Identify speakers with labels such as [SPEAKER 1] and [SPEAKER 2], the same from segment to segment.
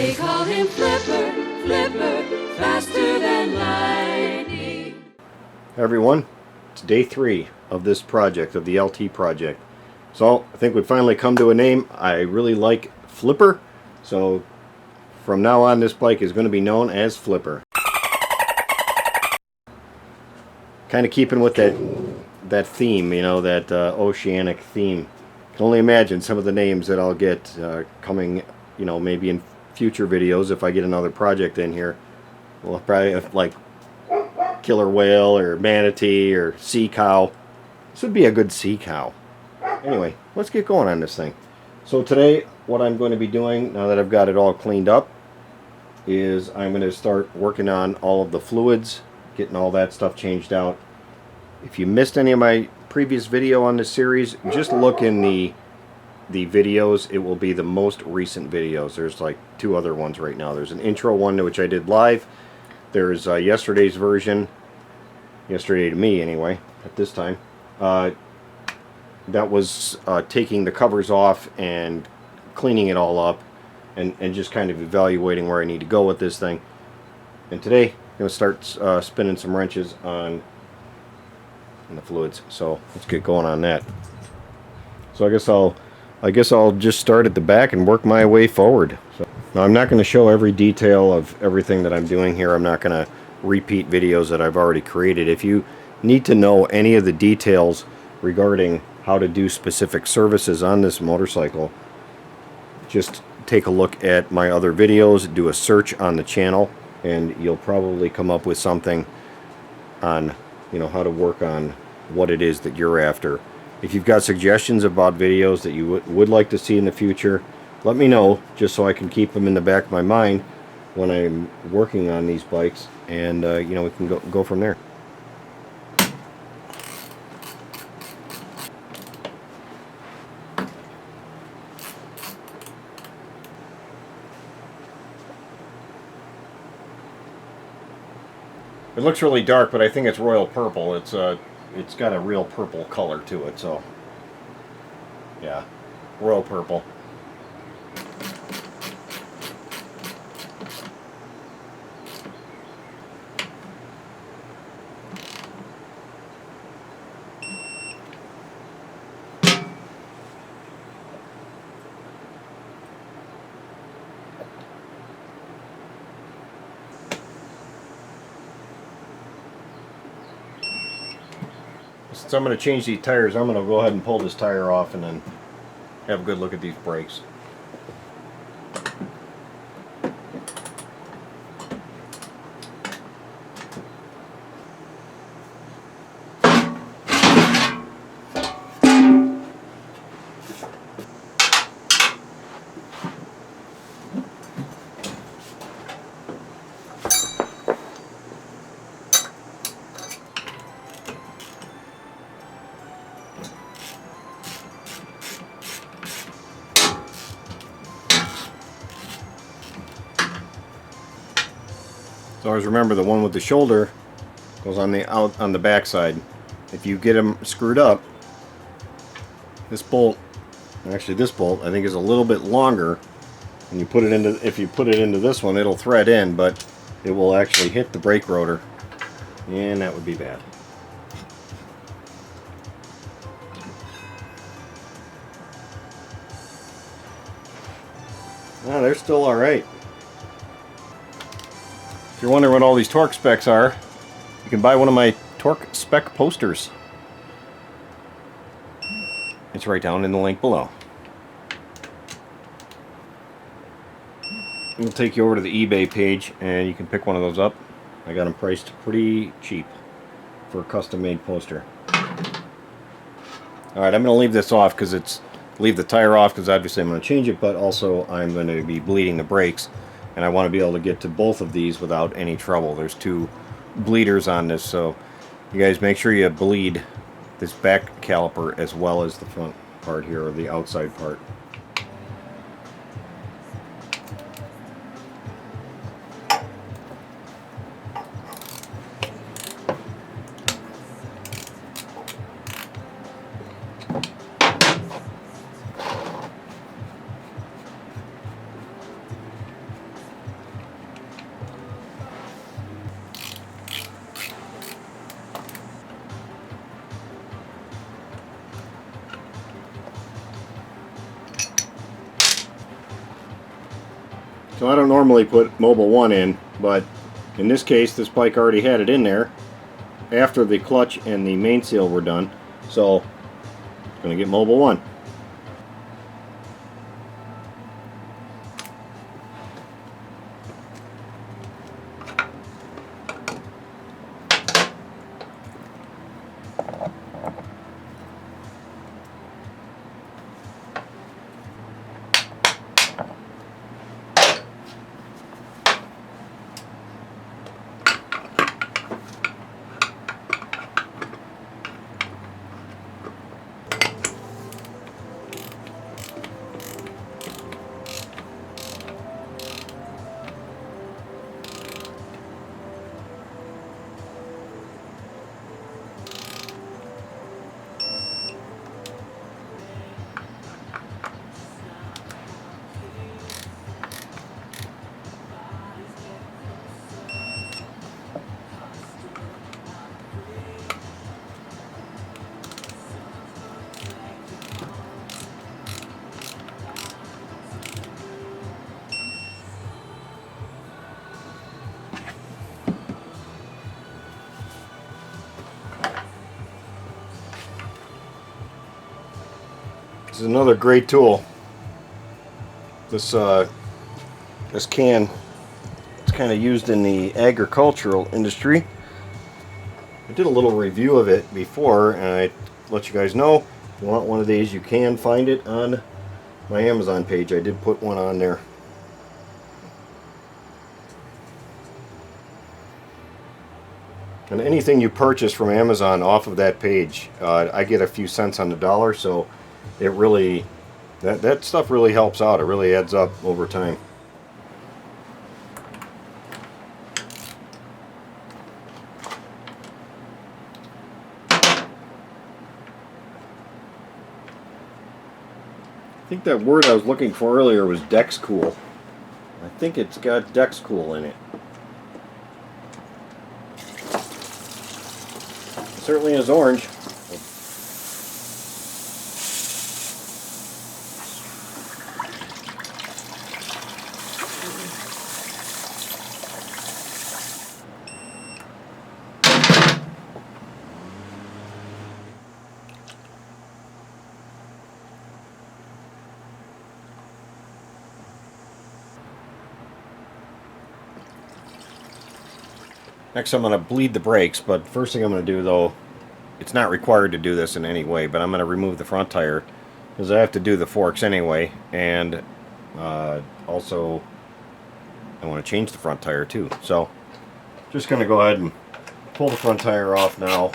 [SPEAKER 1] They call him Flipper, Flipper, faster than lightning.
[SPEAKER 2] Hey everyone, it's day 3 of this project, of the LT project. So I think we've finally come to a name. I really like Flipper, so from now on this bike is going to be known as Flipper. Kind of keeping with that theme, you know, that oceanic theme. Can only imagine some of the names that I'll get coming, you know, maybe in future videos if I get another project in here. We'll probably have like killer whale or manatee or sea cow. This would be a good sea cow. Anyway, let's get going on this thing. So today what I'm going to be doing, now that I've got it all cleaned up, is I'm going to start working on all of the fluids, getting all that stuff changed out. If you missed any of my previous video on this series, just look in the videos. It will be the most recent videos. There's like 2 other ones right now. There's an intro one which I did live. There's yesterday's version, yesterday to me anyway, at this time. That was taking the covers off and cleaning it all up and just kind of evaluating where I need to go with this thing. And today I'm going to start spinning some wrenches on the fluids. So let's get going on that. So I guess I'll just start at the back and work my way forward. So, now I'm not going to show every detail of everything that I'm doing here. I'm not going to repeat videos that I've already created. If you need to know any of the details regarding how to do specific services on this motorcycle, just take a look at my other videos, do a search on the channel, and you'll probably come up with something on, you know, how to work on what it is that you're after. If you've got suggestions about videos that you would like to see in the future, let me know, just so I can keep them in the back of my mind when I'm working on these bikes, and you know, we can go from there. It looks really dark, but I think it's royal purple. It's got a real purple color to it, so yeah, royal purple. Since I'm going to change these tires, I'm going to go ahead and pull this tire off and then have a good look at these brakes. So always remember, the one with the shoulder goes on the back side. If you get them screwed up, this bolt, actually this bolt, I think is a little bit longer, and you put it into, if you put it into this one, it'll thread in, but it will actually hit the brake rotor, and that would be bad. Ah, they're still all right. If you're wondering what all these torque specs are, you can buy one of my torque spec posters. It's right down in the link below. It'll take you over to the eBay page and you can pick one of those up. I got them priced pretty cheap for a custom-made poster. Alright, I'm going to leave this off because leave the tire off because obviously I'm going to change it, but also I'm going to be bleeding the brakes. And I want to be able to get to both of these without any trouble. There's 2 bleeders on this, so you guys make sure you bleed this back caliper as well as the front part here, or the outside part. So I don't normally put Mobil 1 in, but in this case this bike already had it in there after the clutch and the main seal were done. So I'm going to get Mobil 1. This is another great tool. This can, it's kind of used in the agricultural industry. I did a little review of it before, and I let you guys know if you want one of these, you can find it on my Amazon page. I did put one on there. And anything you purchase from Amazon off of that page, I get a few cents on the dollar, so it really, that stuff really helps out. It really adds up over time. I think that word I was looking for earlier was Dexcool. I think it's got Dexcool in it. It certainly is orange. Next I'm going to bleed the brakes, but first thing I'm going to do, though, it's not required to do this in any way, but I'm going to remove the front tire because I have to do the forks anyway, and also I want to change the front tire too. So just going to go ahead and pull the front tire off now.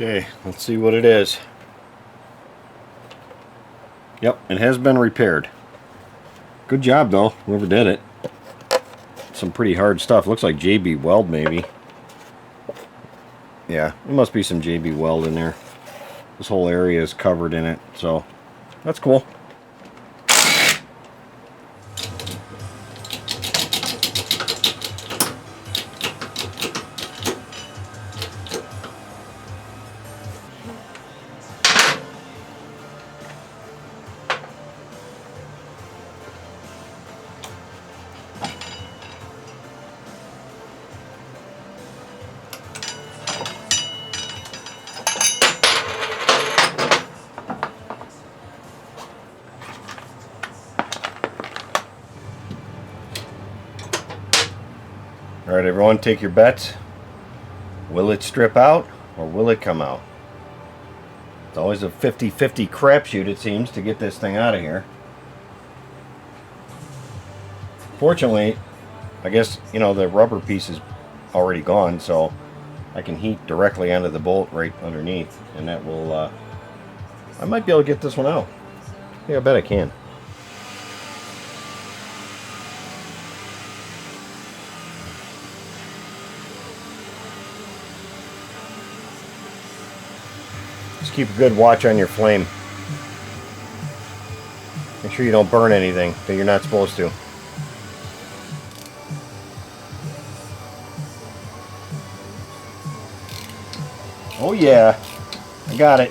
[SPEAKER 2] Okay, let's see what it is. Yep, it has been repaired. Good job though, whoever did it. Some pretty hard stuff. Looks like JB Weld maybe. Yeah, there must be some JB Weld in there. This whole area is covered in it, so that's cool. Alright everyone, take your bets. Will it strip out or will it come out? It's always a 50-50 crapshoot, it seems, to get this thing out of here. Fortunately, I guess, you know, the rubber piece is already gone, so I can heat directly onto the bolt right underneath, and that will, I might be able to get this one out. Yeah, I bet I can. Just keep a good watch on your flame. Make sure you don't burn anything that you're not supposed to. Oh yeah, I got it.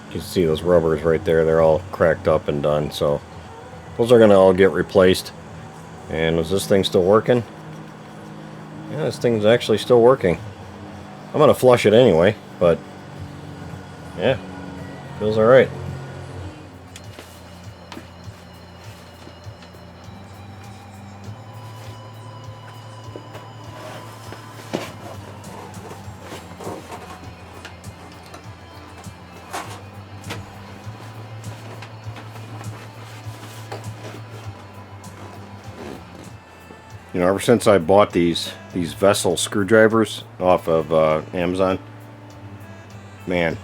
[SPEAKER 2] You can see those rubbers right there, they're all cracked up and done, so those are going to all get replaced. And is this thing still working? Yeah, this thing's actually still working. I'm going to flush it anyway, but yeah, feels alright. You know, ever since I bought these Vessel screwdrivers off of Amazon, man,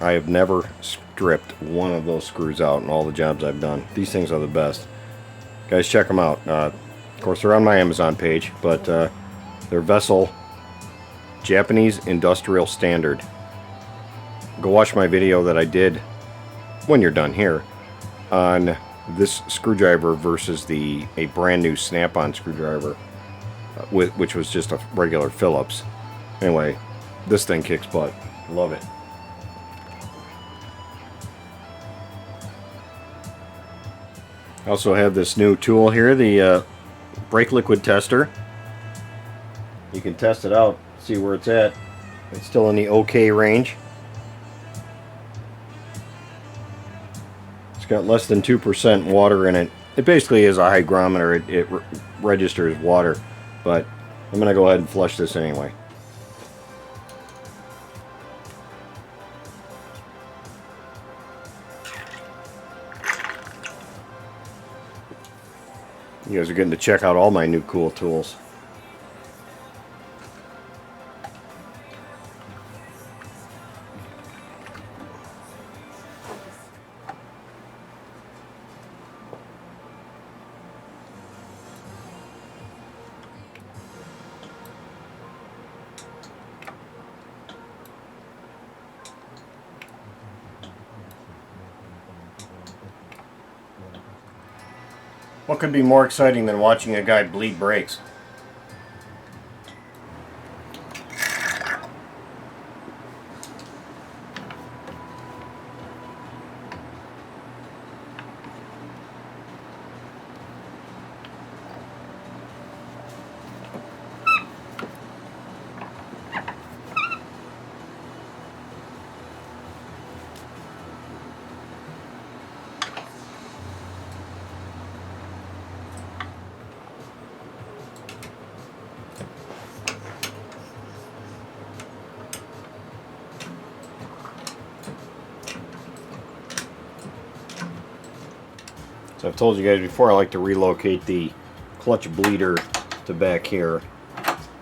[SPEAKER 2] I have never stripped one of those screws out in all the jobs I've done. These things are the best. Guys, check them out. Of course, they're on my Amazon page, but they're Vessel Japanese Industrial Standard. Go watch my video that I did when you're done here on this screwdriver versus a brand new Snap-on screwdriver, which was just a regular Phillips. Anyway, this thing kicks butt. Love it. I also have this new tool here, the brake liquid tester. You can test it out, see where it's at. It's still in the OK range. Got less than 2% water in it. It basically is a hygrometer. It registers water, but I'm gonna go ahead and flush this anyway. You guys are getting to check out all my new cool tools. What could be more exciting than watching a guy bleed brakes? So I've told you guys before, I like to relocate the clutch bleeder to back here.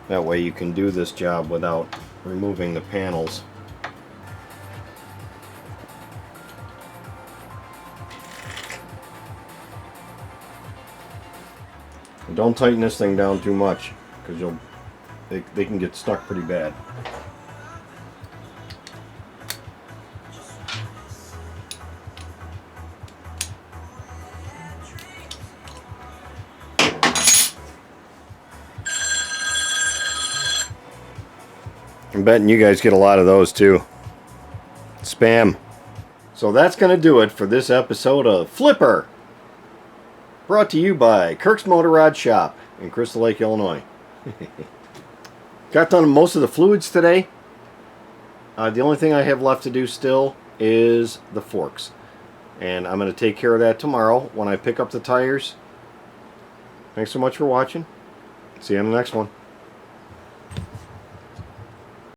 [SPEAKER 2] That way you can do this job without removing the panels. And don't tighten this thing down too much, because they can get stuck pretty bad. I'm betting you guys get a lot of those too. Spam. So that's going to do it for this episode of Flipper. Brought to you by Kirk's Motor Rod Shop in Crystal Lake, Illinois. Got done most of the fluids today. The only thing I have left to do still is the forks. And I'm going to take care of that tomorrow when I pick up the tires. Thanks so much for watching. See you on the next one.